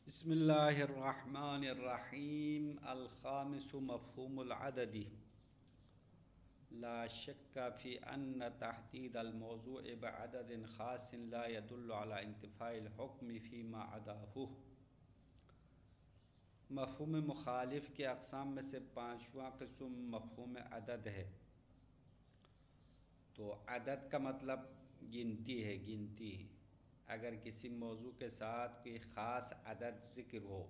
بسم الله الرحمن الرحيم. الخامس مفهوم العدد. لا شك في أن تحديد الموضوع بعدد خاص لا يدل على انتفاء الحكم فيما عداه. مفہوم مخالف کے اقسام میں سے پانچواں قسم مفہوم عدد ہے۔ تو عدد کا مطلب گنتی ہے، گنتی۔ اگر کسی موضوع کے ساتھ کوئی خاص عدد ذکر ہو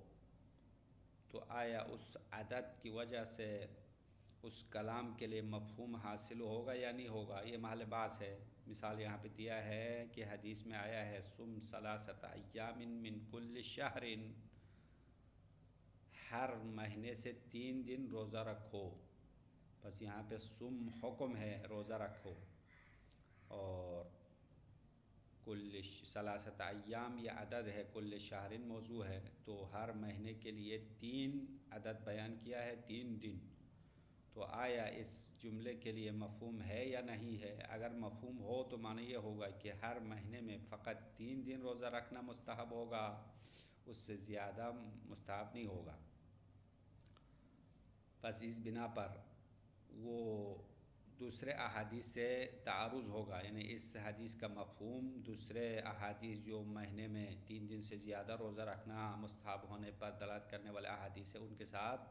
تو آیا اس عدد کی وجہ سے اس کلام کے لیے مفہوم حاصل ہوگا یا نہیں ہوگا، یہ محل بحث ہے۔ مثال یہاں پہ دیا ہے کہ حدیث میں آیا ہے صم ثلاثۃ ایام من کل شہر، ہر مہینے سے 3 دن روزہ رکھو۔ بس یہاں پہ صم حکم ہے، روزہ رکھو، اور کل ثلاثۃ ایام یہ عدد ہے، کل شہر موضوع ہے، تو ہر مہینے کے لیے 3 عدد بیان کیا ہے، 3 دن۔ تو آیا اس جملے کے لیے مفہوم ہے یا نہیں ہے؟ اگر مفہوم ہو تو معنی یہ ہوگا کہ ہر مہینے میں فقط 3 دن روزہ رکھنا مستحب ہوگا، اس سے زیادہ مستحب نہیں ہوگا۔ بس اس بنا پر وہ دوسرے احادیث سے تعارض ہوگا، یعنی اس حدیث کا مفہوم دوسرے احادیث جو مہینے میں 3 دن سے زیادہ روزہ رکھنا مستحب ہونے پر دلالت کرنے والے احادیث ہیں، ان کے ساتھ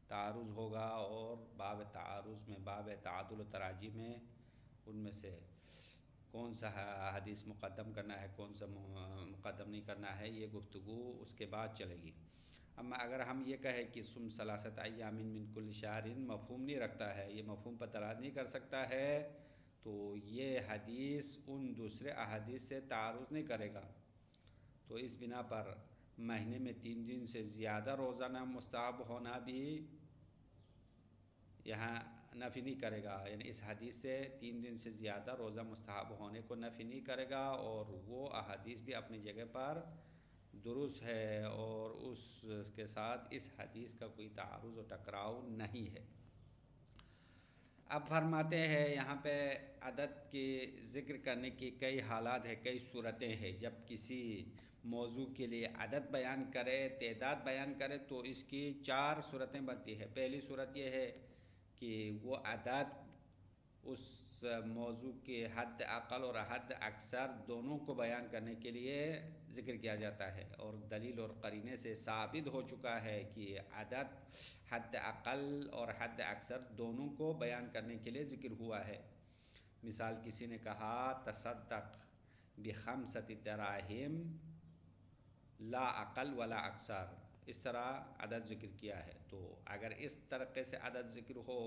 تعارض ہوگا، اور باب تعارض میں، باب تعادل و تراجی میں ان میں سے کون سا حدیث مقدم کرنا ہے، کون سا مقدم نہیں کرنا ہے، یہ گفتگو اس کے بعد چلے گی۔ اما اگر ہم یہ کہیں کہ صم ثلاثۃ ایام من کل شہر مفہوم نہیں رکھتا ہے، یہ مفہوم پر دلالت نہیں کر سکتا ہے، تو یہ حدیث ان دوسرے احادیث سے تعارض نہیں کرے گا، تو اس بنا پر مہینے میں 3 دن سے زیادہ روزانہ مستحب ہونا بھی یہاں نفی نہیں کرے گا، یعنی اس حدیث سے 3 دن سے زیادہ روزہ مستحب ہونے کو نفی نہیں کرے گا، اور وہ احادیث بھی اپنی جگہ پر درست ہے، اور اس کے ساتھ اس حدیث کا کوئی تعارض و ٹکراؤ نہیں ہے۔ اب فرماتے ہیں یہاں پہ عدد کے ذکر کرنے کی کئی حالات ہیں، کئی صورتیں ہیں۔ جب کسی موضوع کے لیے عدد بیان کرے، تعداد بیان کرے، تو اس کی 4 صورتیں بنتی ہیں۔ پہلی صورت یہ ہے کہ وہ عدد اس موضوع کے حد اقل اور حد اکثر دونوں کو بیان کرنے کے لیے ذکر کیا جاتا ہے، اور دلیل اور قرینے سے ثابت ہو چکا ہے کہ عدد حد اقل اور حد اکثر دونوں کو بیان کرنے کے لیے ذکر ہوا ہے۔ مثال کسی نے کہا تصدق بخمسۃ دراہم لا اقل ولا اکثر، اس طرح عدد ذکر کیا ہے۔ تو اگر اس طریقے سے عدد ذکر ہو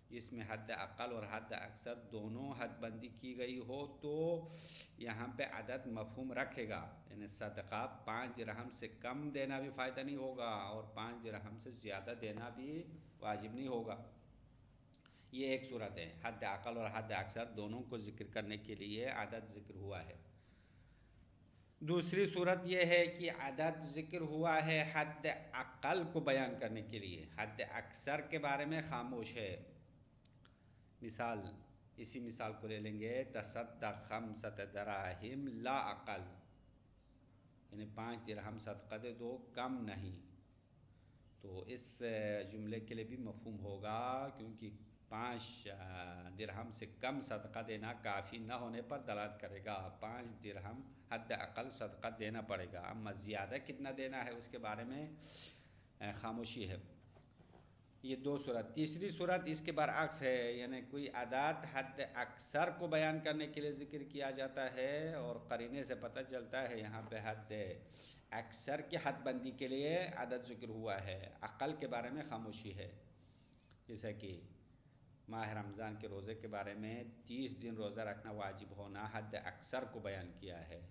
جس میں حد اقل اور حد اکثر دونوں حد بندی کی گئی ہو، تو یہاں پہ عدد مفہوم رکھے گا، یعنی صدقہ 5 درہم سے کم دینا بھی فائدہ نہیں ہوگا، اور 5 درہم سے زیادہ دینا بھی واجب نہیں ہوگا۔ یہ ایک صورت ہے، حد اقل اور حد اکثر دونوں کو ذکر کرنے کے لیے عدد ذکر ہوا ہے۔ دوسری صورت یہ ہے کہ عدد ذکر ہوا ہے حد اقل کو بیان کرنے کے لیے، حد اکثر کے بارے میں خاموش ہے۔ مثال اسی مثال کو لے لیں گے، تصدق خمسۃ دراہم لا اقل، یعنی 5 درہم صدقہ دے دو، کم نہیں۔ تو اس جملے کے لیے بھی مفہوم ہوگا، کیونکہ 5 درہم سے کم صدقہ دینا کافی نہ ہونے پر دلالت کرے گا، 5 درہم حد اقل صدقہ دینا پڑے گا، اما زیادہ کتنا دینا ہے اس کے بارے میں خاموشی ہے۔ یہ 2 صورت۔ تیسری صورت اس کے برعکس ہے، یعنی کوئی عدد حد اکثر کو بیان کرنے کے لیے ذکر کیا جاتا ہے، اور قرینے سے پتہ چلتا ہے یہاں پہ حد اکثر کی حد بندی کے لیے عدد ذکر ہوا ہے، اقل کے بارے میں خاموشی ہے۔ جیسا کہ ماہ رمضان کے روزے کے بارے میں 30 دن روزہ رکھنا واجب ہونا حد اکثر کو بیان کیا ہے،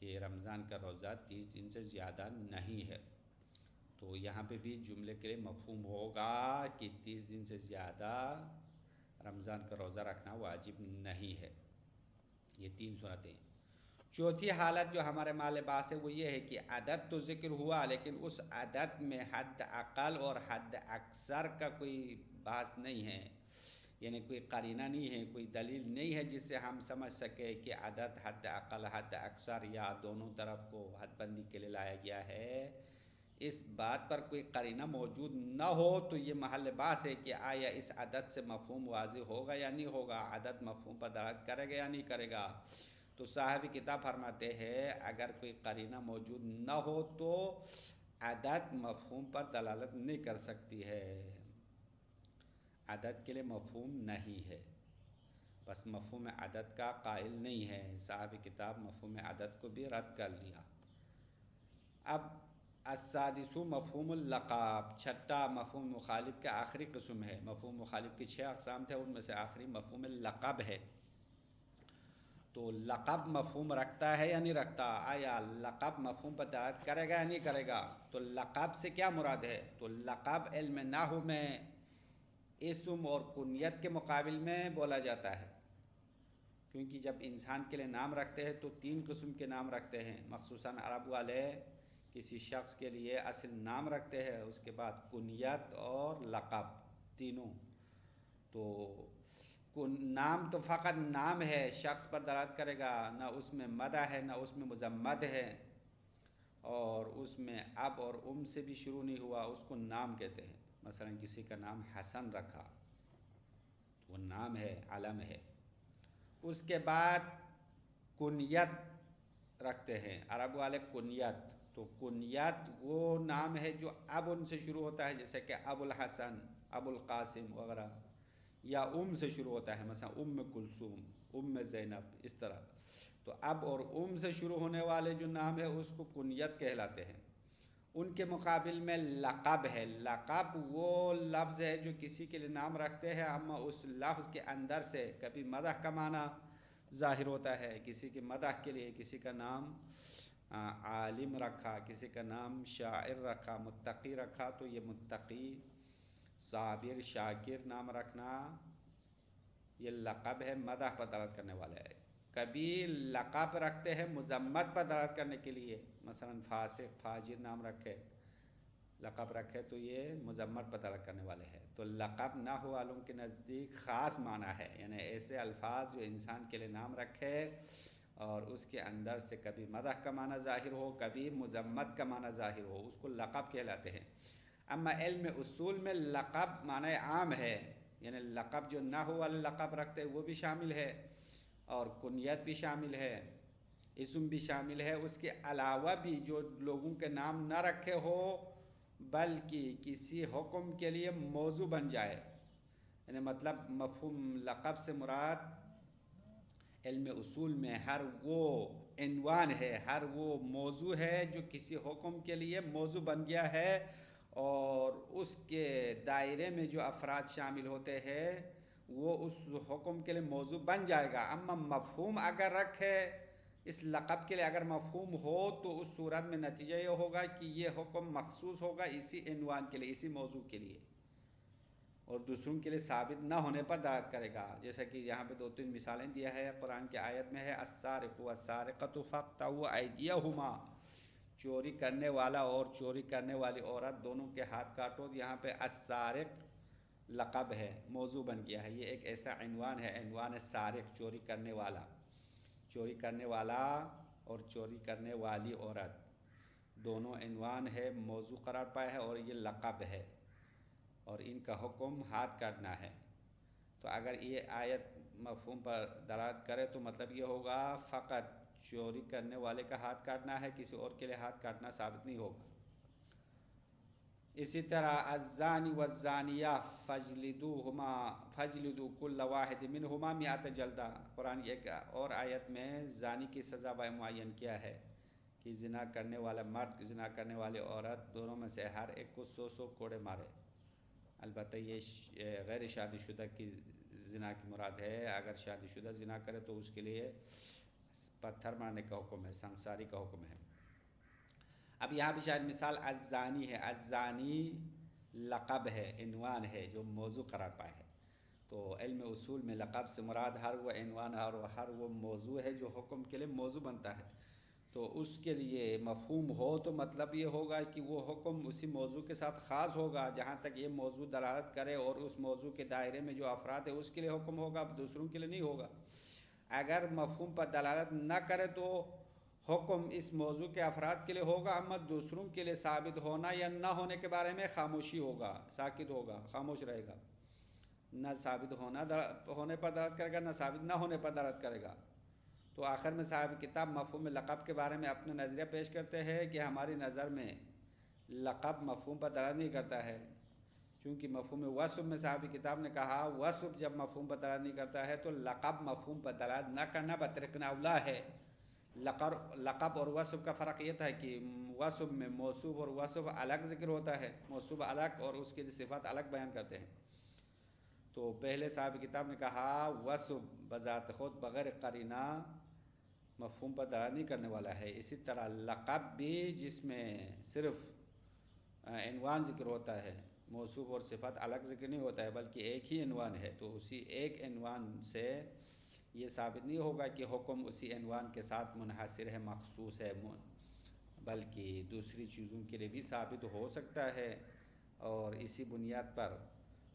کہ رمضان کا روزہ 30 دن سے زیادہ نہیں ہے۔ تو یہاں پہ بھی جملے کے لیے مفہوم ہوگا کہ 30 دن سے زیادہ رمضان کا روزہ رکھنا واجب نہیں ہے۔ یہ 3 صورتیں۔ چوتھی حالت جو ہمارے مال باس ہے وہ یہ ہے کہ عدد تو ذکر ہوا، لیکن اس عدد میں حد اقل اور حد اکثر کا کوئی بحث نہیں ہے، یعنی کوئی قرینہ نہیں ہے، کوئی دلیل نہیں ہے جس سے ہم سمجھ سکے کہ عدد حد اقل حد اکثر یا دونوں طرف کو حد بندی کے لیے لایا گیا ہے، اس بات پر کوئی قرینہ موجود نہ ہو تو یہ محل بحث ہے کہ آیا اس عدد سے مفہوم واضح ہوگا یا نہیں ہوگا، عدد مفہوم پر دلالت کرے گا یا نہیں کرے گا۔ تو صاحب کتاب فرماتے ہیں اگر کوئی قرینہ موجود نہ ہو تو عدد مفہوم پر دلالت نہیں کر سکتی ہے، عدد کے لیے مفہوم نہیں ہے، بس مفہوم عدد کا قائل نہیں ہے۔ صاحب کتاب مفہوم عدد کو بھی رد کر لیا۔ اب السادس مفہوم اللقب، چھٹا مفہوم مخالف کا آخری قسم ہے۔ مفہوم مخالف کی 6 اقسام تھے، ان میں سے آخری مفہوم اللقب ہے۔ تو لقب مفہوم رکھتا ہے یا نہیں رکھتا؟ آیا لقب مفہوم پر دلالت کرے گا یا نہیں کرے گا؟ تو لقب سے کیا مراد ہے؟ تو لقب علم نحو میں اسم اور کنیت کے مقابل میں بولا جاتا ہے، کیونکہ جب انسان کے لیے نام رکھتے ہیں تو 3 قسم کے نام رکھتے ہیں، مخصوصاً عرب والے کسی شخص کے لیے اصل نام رکھتے ہیں، اس کے بعد کنیت اور لقب تینوں۔ تو نام تو فقط نام ہے، شخص پر دلالت کرے گا، نہ اس میں مدح ہے نہ اس میں مذمت ہے، اور اس میں اب اور سے بھی شروع نہیں ہوا، اس کو نام کہتے ہیں۔ مثلا کسی کا نام حسن رکھا، وہ نام ہے، علم ہے۔ اس کے بعد کنیت رکھتے ہیں عرب والے، کنیت۔ تو کنیت وہ نام ہے جو اب سے شروع ہوتا ہے، جیسے کہ ابو الحسن، ابو القاسم وغیرہ، یا سے شروع ہوتا ہے، مثلا کلثوم، زینب، اس طرح۔ تو اب اور سے شروع ہونے والے جو نام ہے اس کو کنیت کہلاتے ہیں۔ ان کے مقابل میں لقب ہے۔ لقب وہ لفظ ہے جو کسی کے لیے نام رکھتے ہیں، اما اس لفظ کے اندر سے کبھی مدح کا معنی ظاہر ہوتا ہے، کسی کے مدح کے لیے کسی کا نام عالم رکھا، کسی کا نام شاعر رکھا، متقی رکھا، تو یہ متقی، صابر، شاکر نام رکھنا یہ لقب ہے، مدح پر دلالت کرنے والا ہے۔ کبھی لقب رکھتے ہیں مذمت پر دلالت کرنے کے لیے، مثلا فاسق، فاجر نام رکھے، لقب رکھے تو یہ مذمت پر دلالت کرنے والے ہیں۔ تو لقب نحو والوں کے نزدیک خاص معنی ہے، یعنی ایسے الفاظ جو انسان کے لیے نام رکھے اور اس کے اندر سے کبھی مدح کا معنی ظاہر ہو، کبھی مذمت کا معنی ظاہر ہو، اس کو لقب کہلاتے ہیں۔ اما علم اصول میں لقب معنی عام ہے، یعنی لقب جو نحو والے لقب رکھتے ہیں وہ بھی شامل ہے، اور کنیت بھی شامل ہے، اسم بھی شامل ہے، اس کے علاوہ بھی جو لوگوں کے نام نہ رکھے ہو بلکہ کسی حکم کے لیے موضوع بن جائے، یعنی مطلب مفہوم لقب سے مراد علم اصول میں ہر وہ عنوان ہے، ہر وہ موضوع ہے جو کسی حکم کے لیے موضوع بن گیا ہے، اور اس کے دائرے میں جو افراد شامل ہوتے ہیں وہ اس حکم کے لیے موضوع بن جائے گا۔ اما مفہوم اگر رکھے اس لقب کے لیے، اگر مفہوم ہو تو اس صورت میں نتیجہ یہ ہوگا کہ یہ حکم مخصوص ہوگا اسی عنوان کے لیے، اسی موضوع کے لیے، اور دوسروں کے لیے ثابت نہ ہونے پر دلالت کرے گا۔ جیسا کہ یہاں پہ 2-3 مثالیں دیا ہے قرآن کی آیت میں ہے، السارق والسارقۃ فاقطعوا ایدیہما، چوری کرنے والا اور چوری کرنے والی عورت دونوں کے ہاتھ کاٹو۔ یہاں پہ السارق لقب ہے، موضوع بن گیا ہے، یہ ایک ایسا عنوان ہے، عنوان سارق، چوری کرنے والا، چوری کرنے والا اور چوری کرنے والی عورت دونوں عنوان ہے، موضوع قرار پایا ہے، اور یہ لقب ہے، اور ان کا حکم ہاتھ کاٹنا ہے۔ تو اگر یہ آیت مفہوم پر دلالت کرے تو مطلب یہ ہوگا فقط چوری کرنے والے کا ہاتھ کاٹنا ہے، کسی اور کے لیے ہاتھ کاٹنا ثابت نہیں ہوگا۔ اسی طرح الزانی والزانیہ فجلدوا کل واحد منہما 100 جلدہ، قرآن کی ایک اور آیت میں زانی کی سزا معین کیا ہے کہ زنا کرنے والا مرد، زنا کرنے والی عورت، دونوں میں سے ہر ایک کو 100 کوڑے مارے۔ البتہ یہ غیر شادی شدہ کی زنا کی مراد ہے، اگر شادی شدہ زنا کرے تو اس کے لیے پتھر مارنے کا حکم ہے، سنگساری کا حکم ہے۔ اب یہاں بھی شاید مثال الزانی ہے، الزانی لقب ہے، عنوان ہے جو موضوع قرار پائے ہے۔ تو علم اصول میں لقب سے مراد ہر وہ عنوان اور ہر وہ موضوع ہے جو حکم کے لیے موضوع بنتا ہے۔ تو اس کے لیے مفہوم ہو تو مطلب یہ ہوگا کہ وہ حکم اسی موضوع کے ساتھ خاص ہوگا جہاں تک یہ موضوع دلالت کرے، اور اس موضوع کے دائرے میں جو افراد ہے اس کے لیے حکم ہوگا، دوسروں کے لیے نہیں ہوگا۔ اگر مفہوم پر دلالت نہ کرے تو حکم اس موضوع کے افراد کے لیے ہوگا، اما دوسروں کے لیے ثابت ہونا یا نہ ہونے کے بارے میں خاموشی ہوگا، ساکت ہوگا، خاموش رہے گا، نہ ثابت ہونے پر دلالت کرے گا، نہ ثابت نہ ہونے پر دلالت کرے گا۔ تو آخر میں صاحب کتاب مفہوم لقب کے بارے میں اپنا نظریہ پیش کرتے ہیں کہ ہماری نظر میں لقب مفہوم پر دلالت نہیں کرتا ہے، چونکہ مفہوم وصف میں صاحب کتاب نے کہا وصف جب مفہوم پر دلالت نہیں کرتا ہے تو لقب مفہوم پر دلالت نہ کرنا بطریق اولا ہے۔ لقب اور وصف کا فرق یہ تھا کہ وصف میں موصوف اور وصف الگ ذکر ہوتا ہے، موصوف الگ اور اس کی صفات الگ بیان کرتے ہیں۔ تو پہلے صاحب کتاب نے کہا وصف بذات خود بغیر قرینہ مفہوم پر دلالت نہیں کرنے والا ہے، اسی طرح لقب بھی جس میں صرف عنوان ذکر ہوتا ہے، موصوف اور صفات الگ ذکر نہیں ہوتا ہے بلکہ ایک ہی عنوان ہے، تو اسی ایک عنوان سے یہ ثابت نہیں ہوگا کہ حکم اسی عنوان کے ساتھ منحصر ہے، مخصوص ہے، بلکہ دوسری چیزوں کے لیے بھی ثابت ہو سکتا ہے۔ اور اسی بنیاد پر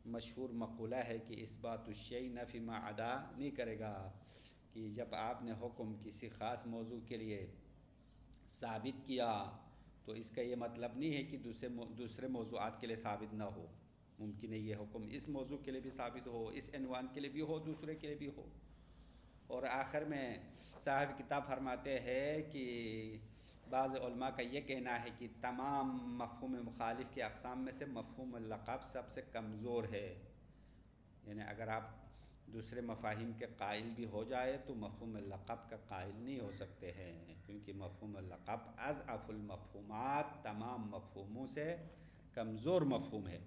مشہور مقولہ ہے کہ اثبات الشیء نفی ما عدا نہیں کرے گا، کہ جب آپ نے حکم کسی خاص موضوع کے لیے ثابت کیا تو اس کا یہ مطلب نہیں ہے کہ دوسرے موضوعات کے لیے ثابت نہ ہو، ممکن ہے یہ حکم اس موضوع کے لیے بھی ثابت ہو، اس عنوان کے لیے بھی ہو، دوسرے کے لیے بھی ہو۔ اور آخر میں صاحب کتاب فرماتے ہیں کہ بعض علماء کا یہ کہنا ہے کہ تمام مفہوم مخالف کی اقسام میں سے مفہوم اللقب سب سے کمزور ہے، یعنی اگر آپ دوسرے مفاہیم کے قائل بھی ہو جائے تو مفہوم اللقب کا قائل نہیں ہو سکتے ہیں، کیونکہ مفہوم اللقب اضعف المفہومات، تمام مفہوموں سے کمزور مفہوم ہے۔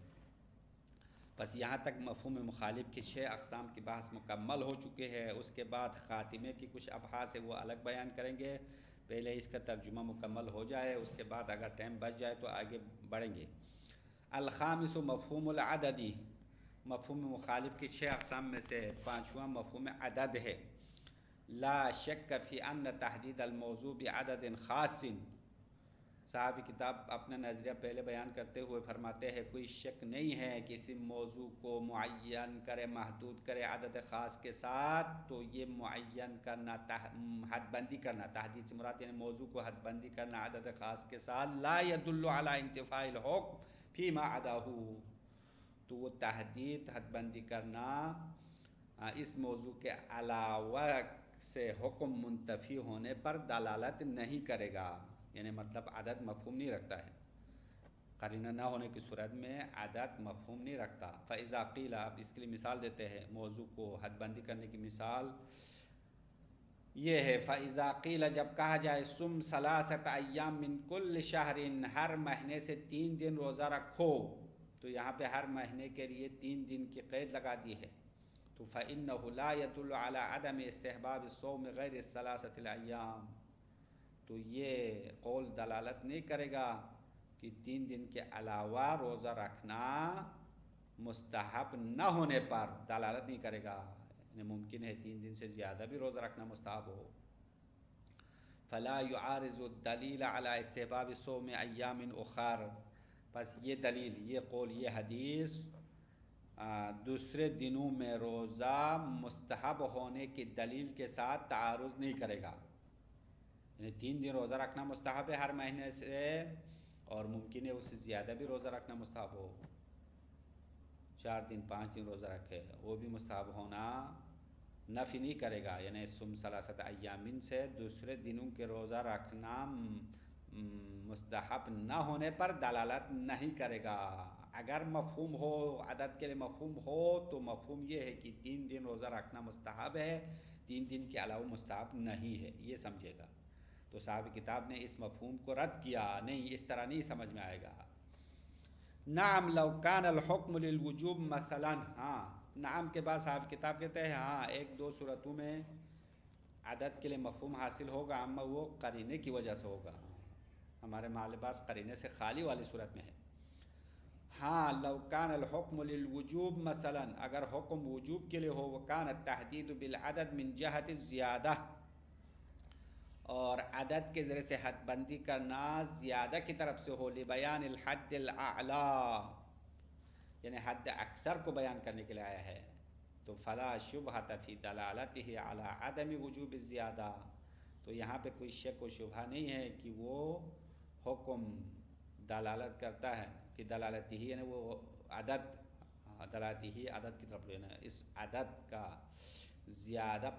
بس یہاں تک مفہوم مخالف کی 6 اقسام کی بحث مکمل ہو چکے ہیں، اس کے بعد خاتمے کی کچھ ابحاث ہے وہ الگ بیان کریں گے، پہلے اس کا ترجمہ مکمل ہو جائے، اس کے بعد اگر ٹائم بچ جائے تو آگے بڑھیں گے۔ الخامس مفہوم العددی، مفہوم مخالف کی 6 اقسام میں سے 5واں مفہوم عدد ہے۔ لا شک فی ان تحدید الموضوع بعدد خاص، صاحب کتاب اپنا نظریہ پہلے بیان کرتے ہوئے فرماتے ہیں کوئی شک نہیں ہے کہ کسی موضوع کو معین کرے، محدود کرے عدد خاص کے ساتھ، تو یہ معین کرنا، حد بندی کرنا، تحدید سے مراد یعنی موضوع کو حد بندی کرنا عدد خاص کے ساتھ، لا يدل علی انتفاء الحکم فیما عداہ، تو وہ تحدید، حد بندی کرنا اس موضوع کے علاوہ سے حکم منتفی ہونے پر دلالت نہیں کرے گا، یعنی مطلب عدد مفہوم نہیں رکھتا ہے، قرینہ نہ ہونے کی صورت میں عدد مفہوم نہیں رکھتا۔ فَإِذَا قِيلَ، اب اس کے لیے مثال دیتے ہیں، موضوع کو حد بندی کرنے کی مثال یہ ہے، فَإِذَا قِيلَ، جب کہا جائے صُمْ ثَلَاثَةَ أَيَّامٍ مِّن كُلِّ شَهْرٍ، ہر مہینے سے 3 دن روزہ رکھو، تو یہاں پہ ہر مہینے کے لیے 3 دن کی قید لگا دی ہے، تو فَإِنَّهُ لَا يَدُلُّ عَلَىٰ عَدَمِ اسْتِحْبَابِ الصَّوْمِ غَيْرِ الثَّلَاثَةِ الْأَيَّامِ، تو یہ قول دلالت نہیں کرے گا کہ 3 دن کے علاوہ روزہ رکھنا مستحب نہ ہونے پر دلالت نہیں کرے گا، یعنی ممکن ہے 3 دن سے زیادہ بھی روزہ رکھنا مستحب ہو۔ فلا يعارض الدلیل علی استحباب صوم ایام اخر، بس یہ دلیل، یہ قول، یہ حدیث دوسرے دنوں میں روزہ مستحب ہونے کی دلیل کے ساتھ تعارض نہیں کرے گا، یعنی 3 دن روزہ رکھنا مستحب ہے ہر مہینے سے، اور ممکن ہے اس سے زیادہ بھی روزہ رکھنا مستحب ہو، 4 دن 5 دن روزہ رکھے، وہ بھی مستحب ہونا نفی نہیں کرے گا، یعنی صم ثلاثۃ ایام سے دوسرے دنوں کے روزہ رکھنا مستحب نہ ہونے پر دلالت نہیں کرے گا۔ اگر مفہوم ہو، عدد کے لیے مفہوم ہو، تو مفہوم یہ ہے کہ 3 دن روزہ رکھنا مستحب ہے، 3 دن کے علاوہ مستحب نہیں ہے، یہ سمجھے گا۔ تو صاحب کتاب نے اس مفہوم کو رد کیا، نہیں اس طرح نہیں سمجھ میں آئے گا۔ نعم لو کان الحکم للوجوب مثلا، ہاں نعم کے بعد صاحب کتاب کہتے ہیں ہاں 1-2 صورتوں میں عدد کے لیے مفہوم حاصل ہوگا، اما وہ قرینے کی وجہ سے ہوگا، ہمارے معلباس قرینے سے خالی والی صورت میں ہے۔ ہاں لو کان الحکم للوجوب مثلا، اگر حکم وجوب کے لیے ہو، وکان التحدید بالعدد من جہت الزیادہ، اور عدد کے ذریعے سے حد بندی کرنا زیادہ کی طرف سے ہو، لبیان الحد الاعلی، یعنی حد اکثر کو بیان کرنے کے لیے آیا ہے، تو فلا شبہۃ فی دلالتہ علی عدم وجوب الزیادہ، تو یہاں پہ کوئی شک و شبہ نہیں ہے کہ وہ حکم دلالت کرتا ہے کہ دلالتہ ہی، یعنی وہ عدد، دلالتہ ہی عدد کی طرف لینا، اس عدد کا زیادہ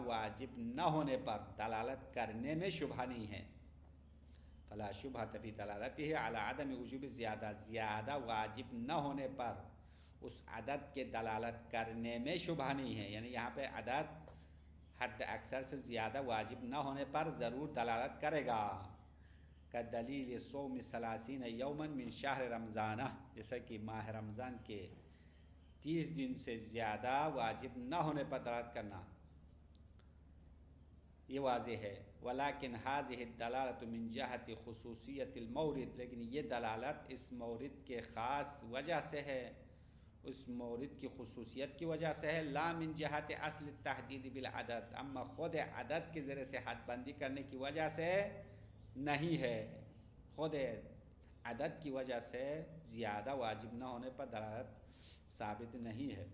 واجب نہ ہونے پر دلالت کرنے میں شبہ نہیں ہے، فلا شبہۃ فی دلالتہ علی عدم وجوب زیادہ، زیادہ واجب نہ ہونے پر اس عدد کے دلالت کرنے میں شبہ نہیں ہے، یعنی یہاں پہ عدد حد اکثر سے زیادہ واجب نہ ہونے پر ضرور دلالت کرے گا، کا دلیل صوم 30 یوما من شہر رمضان، جیسا کہ ماہ رمضان کے 30 دن سے زیادہ واجب نہ ہونے پر دلالت کرنا یہ واضح ہے، ولیکن هذه الدلالة من جہت خصوصیت المورد، لیکن یہ دلالت اس مورد کے خاص وجہ سے ہے، اس مورد کی خصوصیت کی وجہ سے ہے، لا من جہت اصل التحدید بالعدد، اما خود عدد کے ذریعے سے حد بندی کرنے کی وجہ سے نہیں ہے، خود عدد کی وجہ سے زیادہ واجب نہ ہونے پر دلالت ثابت نہیں ہے،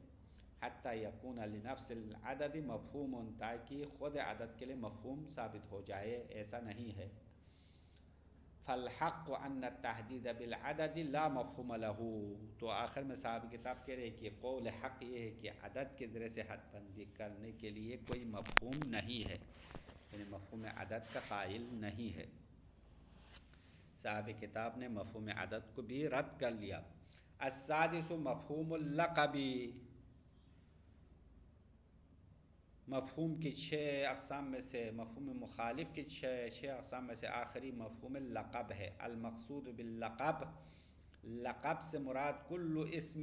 حتی یکون لنفس العدد مفہوم، تاکہ خود عدد کے لیے مفہوم ثابت ہو جائے، ایسا نہیں ہے، فالحق ان التحدید بالعدد لا مفہوم له، تو آخر میں صاحب کتاب کہہ رہے کہ قول حق یہ ہے کہ عدد کے ذریعے سے حد بندی کرنے کے لیے کوئی مفہوم نہیں ہے، یعنی مفہوم عدد کا قائل نہیں ہے، صاحب کتاب نے مفہوم عدد کو بھی رد کر لیا۔ السادس مفہوم اللقب، مفہوم کی 6 اقسام میں سے، مفہوم مخالف کی 6 اقسام میں سے آخری مفہوم لقب ہے، المقصود باللقب، لقب سے مراد کل اسم،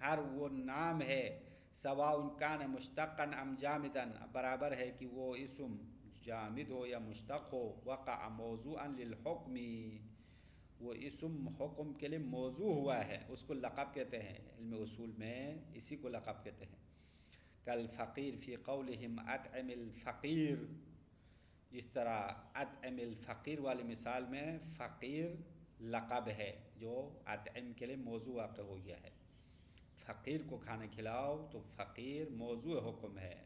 ہر وہ نام ہے، سواء کان مشتقا ام جامدا، برابر ہے کہ وہ اسم جامد ہو یا مشتق ہو، وقع موضوعا للحکم، وہ اسم حکم کے لیے موضوع ہوا ہے، اس کو لقب کہتے ہیں، علم اصول میں اسی کو لقب کہتے ہیں، کالفقیر فی قولہم اطعم الفقیر، جس طرح اطعم الفقیر والی مثال میں فقیر لقب ہے جو اطعم کے لیے موضوع واقع ہو گیا ہے، فقیر کو کھانا کھلاؤ تو فقیر موضوع حکم ہے،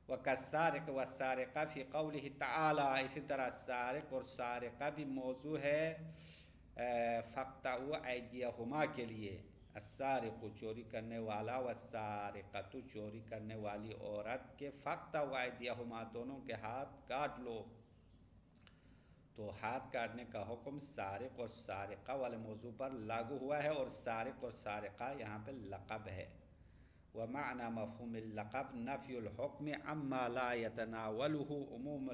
وَكَالسَّارِقِ وَالسَّارِقَةِ فِي قَوْلِهِ تَعَالَى، اسی طرح سارق اور سارقہ بھی موضوع ہے فَاقْطَعُوا أَيْدِيَهُمَا کے لیے، السارق چوری کرنے والا، والسارقۃ چوری کرنے والی عورت کے، فَاقْطَعُوا أَيْدِيَهُمَا دونوں کے ہاتھ کاٹ لو، تو ہاتھ کاٹنے کا حکم سارق اور سارقہ والے موضوع پر لاگو ہوا ہے، اور سارق اور سارقہ یہاں پہ لقب ہے، ومعنى مفہوم اللقب نفی الحکم عما لا يتناولہ عموم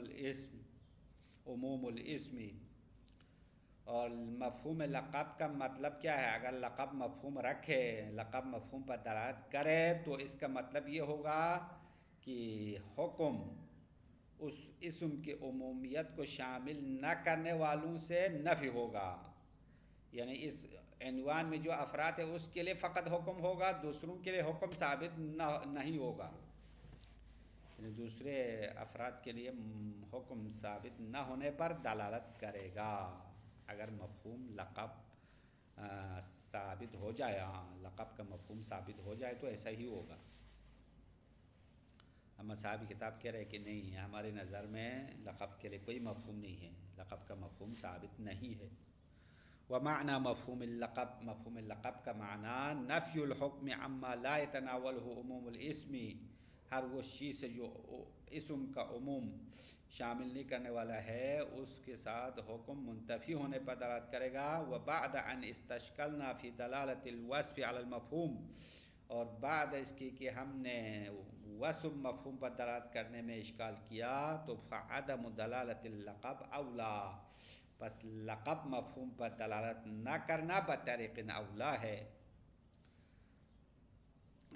الاسم، اور مفہوم لقب کا مطلب کیا ہے، اگر لقب مفہوم رکھے، لقب مفہوم پر دلالت کرے تو اس کا مطلب یہ ہوگا کہ حکم اس اسم کی عمومیت کو شامل نہ کرنے والوں سے نفی ہوگا، یعنی اس عنوان میں جو افراد ہے اس کے لیے فقط حکم ہوگا، دوسروں کے لیے حکم ثابت نہیں ہوگا، یعنی دوسرے افراد کے لیے حکم ثابت نہ ہونے پر دلالت کرے گا، اگر مفہوم لقب ثابت ہو جائے، لقب کا مفہوم ثابت ہو جائے تو ایسا ہی ہوگا، اما صاحب کتاب کہہ رہے کہ نہیں، ہمارے نظر میں لقب کے لیے کوئی مفہوم نہیں ہے، لقب کا مفہوم ثابت نہیں ہے، ومعنى مفہوم اللقب، مفہوم اللقب کا معنی نفی الحکم عما لا يتناولہ عموم الاسم، ہر وہ چیز سے جو اسم کا عموم شامل نہیں کرنے والا ہے اس کے ساتھ حکم منتفی ہونے پر دلالت کرے گا، وبعد ان استشکلنا فی دلالت الوصف علی المفہوم، اور بعد اس کی کہ ہم نے وصف مفہوم پر دلالت کرنے میں اشکال کیا، تو فعدم دلالت اللقب اولا، پس لقب مفہوم پر دلالت نہ کرنا بطریق اولا ہے،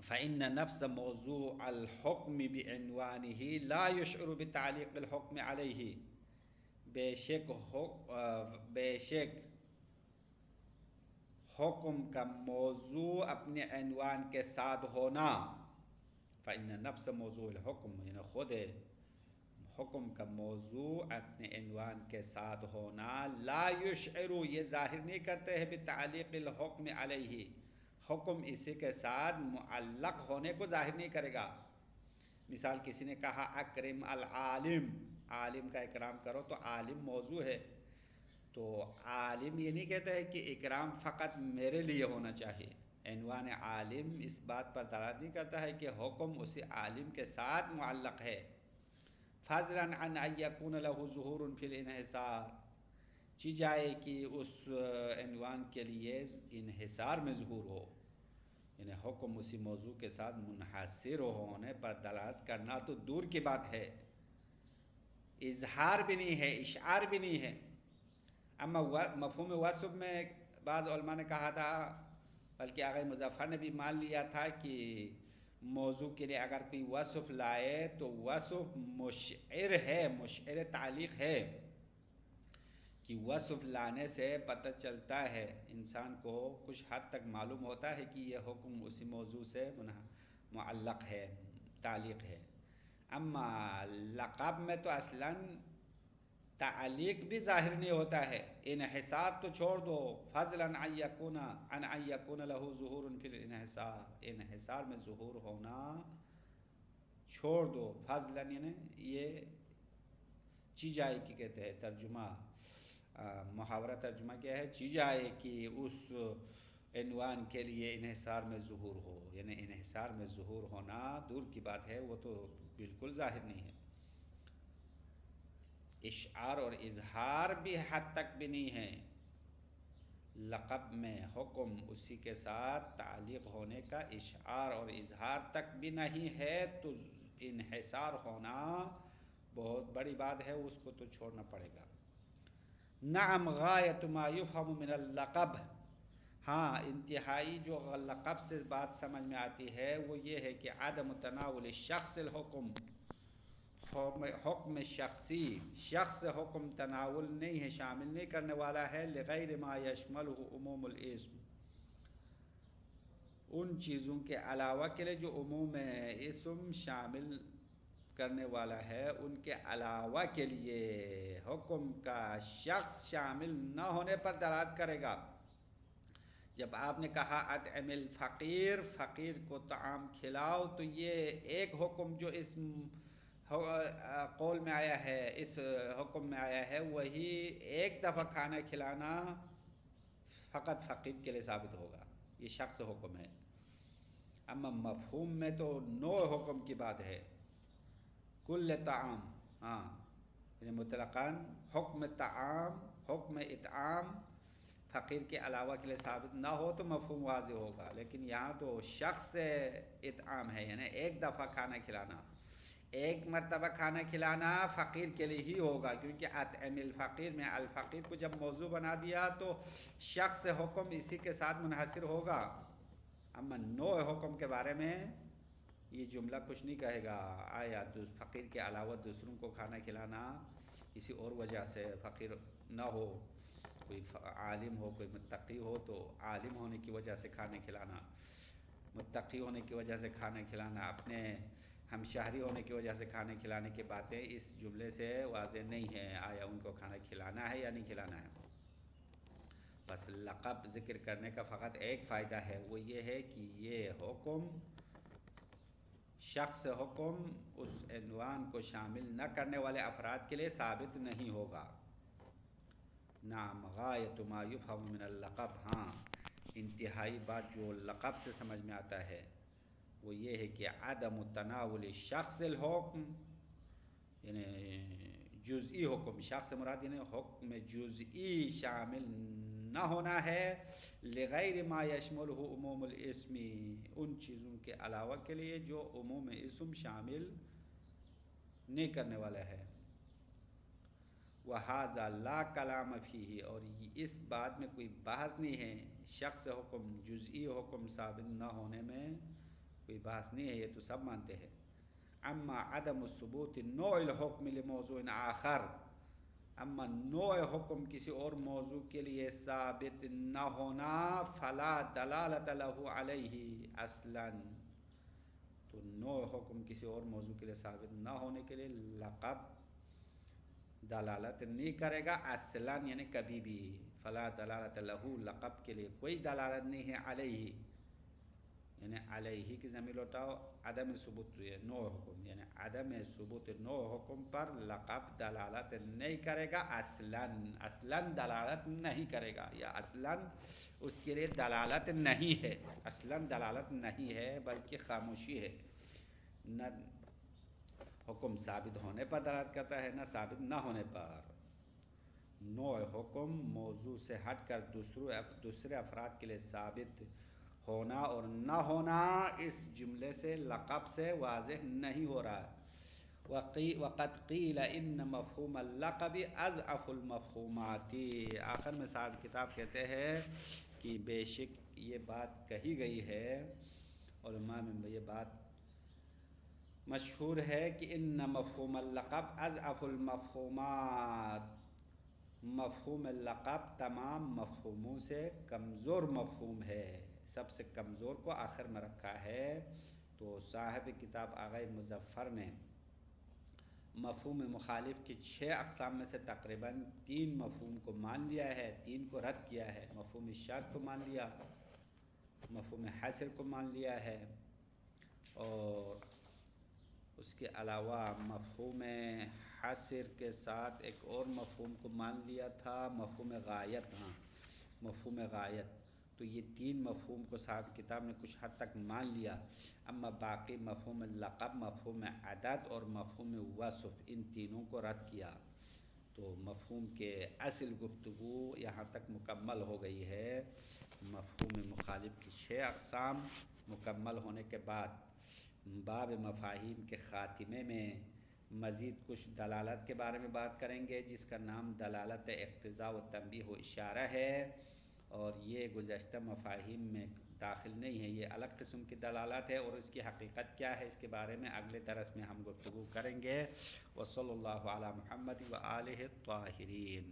فإن نفس موضوع الحکم بعنوانہ لا یشعر بتعلیق الحکم علیہ، بے شک حکم کا موضوع اپنے عنوان کے ساتھ ہونا، فإن نفس موضوع الحکم، یعنی خود حکم کا موضوع اپنے عنوان کے ساتھ ہونا، لا یشعر یہ ظاہر نہیں کرتے ہیں بتعلیق الحکم علیہ، حکم اسی کے ساتھ معلق ہونے کو ظاہر نہیں کرے گا۔ مثال کسی نے کہا اکرم العالم، عالم کا اکرام کرو، تو عالم موضوع ہے، تو عالم یہ نہیں کہتا ہے کہ اکرام فقط میرے لیے ہونا چاہیے۔ عنوان عالم اس بات پر دلالت نہیں کرتا ہے کہ حکم اسی عالم کے ساتھ معلق ہے۔ فضلا عن ان یکون له ظہور فی الانحصار، چی جائے کہ اس عنوان کے لیے انحصار میں ظہور ہو، یعنی حکم اسی موضوع کے ساتھ منحصر ہونے پر دلالت کرنا تو دور کی بات ہے، اظہار بھی نہیں ہے، اشعار بھی نہیں ہے۔ اما مفہوم وصف میں بعض علماء نے کہا تھا، بلکہ آغا مظفر نے بھی مان لیا تھا کہ موضوع کے لیے اگر کوئی وصف لائے تو وصف مشعر ہے، مشعر تعلیق ہے، کہ وصف لانے سے پتہ چلتا ہے، انسان کو کچھ حد تک معلوم ہوتا ہے کہ یہ حکم اسی موضوع سے معلق ہے، تعلیق ہے۔ اما لقب میں تو اصلاً تعلیق بھی ظاہر نہیں ہوتا ہے، انحصار تو چھوڑ دو، فضلا ان یکون له ظہور فی الانحصار، انحصار میں ظہور ہونا چھوڑ دو، فضلا یعنی یہ چی جائے کی کہتے ہیں ترجمہ، محاورہ ترجمہ کیا ہے، چی جائے کہ اس عنوان کے لیے انحصار میں ظہور ہو، یعنی انحصار میں ظہور ہونا دور کی بات ہے، وہ تو بالکل ظاہر نہیں ہے۔ اشعار اور اظہار بھی حد تک بھی نہیں ہے، لقب میں حکم اسی کے ساتھ تعلیق ہونے کا اشعار اور اظہار تک بھی نہیں ہے، تو انحصار ہونا بہت بڑی بات ہے، اس کو تو چھوڑنا پڑے گا۔ نعم غایت ما یفہم من اللقب، ہاں انتہائی جو لقب سے بات سمجھ میں آتی ہے وہ یہ ہے کہ عدم تناول الشخص الحکم، حکم شخصی، شخص حکم تناول نہیں ہے، شامل نہیں کرنے والا ہے، لغیر ما یشملہ عموم الاسم، ان چیزوں کے علاوہ کے لیے جو عموم اسم شامل کرنے والا ہے، ان کے علاوہ کے لیے حکم کا شخص شامل نہ ہونے پر دلالت کرے گا۔ جب آپ نے کہا اطعم الفقیر، فقیر کو طعام کھلاؤ، تو یہ ایک حکم جو اس قول میں آیا ہے، اس حکم میں آیا ہے، وہی ایک دفعہ کھانا کھلانا فقط فقیر کے لیے ثابت ہوگا، یہ شخص حکم ہے۔ اما مفہوم میں تو نوع حکم کی بات ہے، کل طعام، ہاں یعنی مطلقاً حکم طعام، حکم اطعام فقیر کے علاوہ کے لیے ثابت نہ ہو تو مفہوم واضح ہوگا، لیکن یہاں تو شخص اطعام ہے، یعنی ایک دفعہ کھانا کھلانا، ایک مرتبہ کھانا کھلانا فقیر کے لیے ہی ہوگا، کیونکہ اطعم الفقیر میں الفقیر کو جب موضوع بنا دیا تو شخص حکم اسی کے ساتھ منحصر ہوگا۔ اما نوع حکم کے بارے میں یہ جملہ کچھ نہیں کہے گا، آیا فقیر کے علاوہ دوسروں کو کھانا کھلانا کسی اور وجہ سے، فقیر نہ ہو، کوئی عالم ہو، کوئی متقی ہو، تو عالم ہونے کی وجہ سے کھانا کھلانا، متقی ہونے کی وجہ سے کھانا کھلانا، اپنے ہم شہری ہونے کی وجہ سے کھانے کھلانے کی باتیں اس جملے سے واضح نہیں ہیں، آیا ان کو کھانا کھلانا ہے یا نہیں کھلانا ہے۔ بس لقب ذکر کرنے کا فقط ایک فائدہ ہے، وہ یہ ہے کہ یہ حکم، شخص حکم اس عنوان کو شامل نہ کرنے والے افراد کے لیے ثابت نہیں ہوگا۔ نعم غایت ما یفہم من اللقب، ہاں انتہائی بات جو لقب سے سمجھ میں آتا ہے وہ یہ ہے کہ عدم تناول شخص الحکم، یعنی جزئی حکم، شخص مراد یعنی حکم جزئی شامل نہ ہونا ہے، لغیر ما یشملہ عموم الاسم، ان چیزوں کے علاوہ کے لیے جو عموم اسم شامل نہیں کرنے والا ہے۔ وَهَذَا لَا كَلَامَ فِيهِ، اور اس بات میں کوئی بحث نہیں ہے، شخص حکم جزئی حکم ثابت نہ ہونے میں کوئی بحث نہیں ہے، یہ تو سب مانتے ہیں۔ اما عدم ثبوت نوع الحکم لموضوع آخر، اما نوع حکم کسی اور موضوع کے لیے ثابت نہ ہونا، فلا دلالت له علیہ اصلا، تو نوع حکم کسی اور موضوع کے لیے ثابت نہ ہونے کے لیے لقب دلالت نہیں کرے گا اصلاً یعنی کبھی بھی. فلا دلالت لہو لقب کے لیے کوئی دلالت نہیں ہے. علیہ یعنی علیہ کی ضمیر لوٹاؤ عدم ثبوت نو حکم یعنی عدم ثبوت نو حکم پر لقب دلالت نہیں کرے گا اصلاً دلالت نہیں کرے گا یا اصلاً اس کے لیے دلالت نہیں ہے. اصلاً دلالت نہیں ہے بلکہ خاموشی ہے. نہ حکم ثابت ہونے پر دلالت کرتا ہے نہ ثابت نہ ہونے پر. نوع حکم موضوع سے ہٹ کر دوسرے افراد کے لیے ثابت ہونا اور نہ ہونا اس جملے سے لقب سے واضح نہیں ہو رہا. وقد قیل ان مفہوم اللقب اضعف المفہومات. آخر میں صاحب کتاب کہتے ہیں کہ بے شک یہ بات کہی گئی ہے علماء میں یہ بات مشہور ہے کہ ان مفہوم اللقب اضعف المفہومات. مفہوم اللقب تمام مفہوموں سے کمزور مفہوم ہے. سب سے کمزور کو آخر میں رکھا ہے. تو صاحب کتاب آغا مظفر نے مفہوم مخالف کی 6 اقسام میں سے تقریباً 3 مفہوم کو مان لیا ہے, 3 کو رد کیا ہے. مفہوم شرط کو مان لیا, مفہوم حصر کو مان لیا ہے اور اس کے علاوہ مفہوم حصر کے ساتھ ایک اور مفہوم کو مان لیا تھا, مفہوم غایت. ہاں مفہوم غایت. تو یہ 3 مفہوم کو صاحب کتاب نے کچھ حد تک مان لیا. اما باقی مفہوم لقب, مفہوم عدد اور مفہوم وصف ان تینوں کو رد کیا. تو مفہوم کے اصل گفتگو یہاں تک مکمل ہو گئی ہے. مفہوم مخالف کی 6 اقسام مکمل ہونے کے بعد باب مفاہیم کے خاتمے میں مزید کچھ دلالت کے بارے میں بات کریں گے جس کا نام دلالت اقتضاء و تنبیہ و اشارہ ہے. اور یہ گزشتہ مفاہیم میں داخل نہیں ہے, یہ الگ قسم کی دلالت ہے اور اس کی حقیقت کیا ہے اس کے بارے میں اگلے درس میں ہم گفتگو کریں گے. وصلی اللہ علی محمد و آلہ الطاہرین.